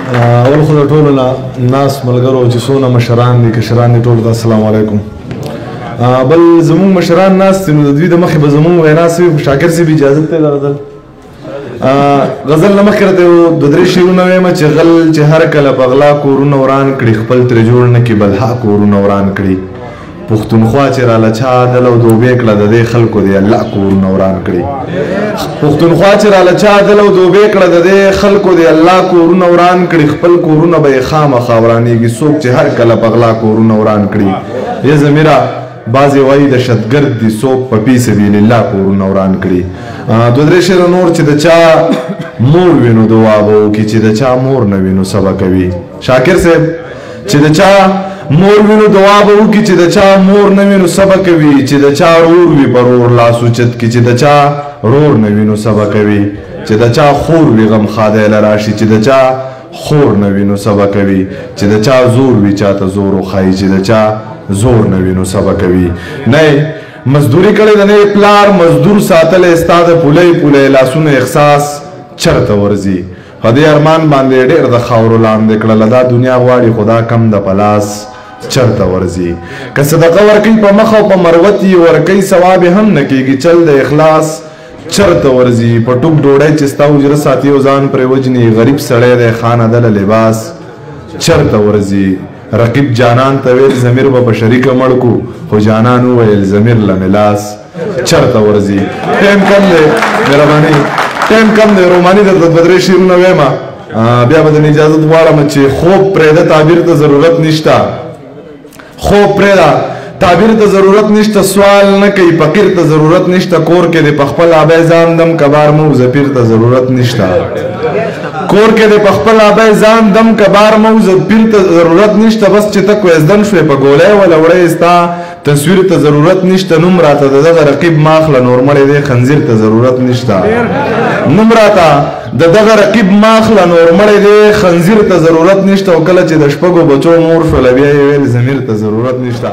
اول خو د ټولو نه ناس ملګرو چې څونه مشران دي کشران دي ټولو ته السلام علیکم. بل زمونږ مشران ناست دي نو د دوی د مخې به زمونږ وینا سوي شاکر صاحب اجازت دی د غزل غزل نه مخکې راته د درې شعرونه وایم چې غل چې هر کله په غلا کورونه وران کړي خپل ترې جوړ نه کړي بل ها کورونه وران کړي پښتونخوا چې راله چا عدل او دوبې کړه د دې خلکو دی الله کورونه وران کړي پښتونخوا چې راله چا عدل او دوبې کړه د دې خلکو دی الله کورونه وران کړي خپل کورونه به یې خامخا ورانېږي څوک چې هر کله په غلا کورونه وران کړي یا ضمیره بعضې وایي د شتګرد دي څوک په فی سبیل الله کورونه وران کړي دوه درې شعره نور چې د چا مور وي نو دعا به وکړي چې د چا مور نه وي نو صبر کوي شاکر صاحب چې د چا مور وي نو دعا به وکړي چې د چا مور نه وي نو صبر کوي چې د چا رور وي پر ور لاس اوچت کړي چې د چا رور نه وي نو صبر کوي چې د چا خور وي غم خادی له راشي چې د چا خور نه وي نو صبر کوي چې د چا زور وي چاته زور وښایي چې د چا زور نه وي نو صبر کوي نه مزدوری کړی د نه پلار مزدور ساتلی ستا د پولی پولی لاسونه احساس چرته ورځي خدای ارمان باندې ډېر د خاورو لاندې کړله دا دنیا غواړي خدا کم د پلاس چرته ورځي که صدقه ورکوي په مخ او په مروت یې ورکوي ثواب یې هم نه کېږي چل د اخلاص چرته ورځي په ټوک ډوډۍ چې ستا اجره ساتي او ځان پرې وجني غریب سړی دی خان عدله لباس چرته ورځي رقیب جانان ته ویل ضمیر به په شریکه مړ کو خو جانان وویل ضمیر له ملاس چرته ورځي ټایم کم دی مهرباني ټایم کم دی روماني درته دوه درې شعرونه وایم بیا به درنه اجازت غواړم چې خوب پرېږده تعبیر ته ضرورت نشته خوب پرېږده تعبیر ته ضرورت نشته سوال نه کوي فقیر ته ضرورت نشته کور کې د په خپل آبی ځان دم کبار مو زپیر ته ضرورت نشته کور کې د په خپل آبی ځان دم کبار مو زپیر ته ضرورت نشته بس چې ته کویزدن شوې په ګولی وله وړی ستا تصویر ته ضرورت نشته نوم راته د دغه رقیب ماخله نور مړی دی خنزیر ته ضرورت نشته نوم راته د دغه رقیب ماخله نور مړی دی خنزیر ته ضرورت نشته او کله چې د شپږو بچو مور شوله بیا یې ویل ضمیر ته ضرورت نشته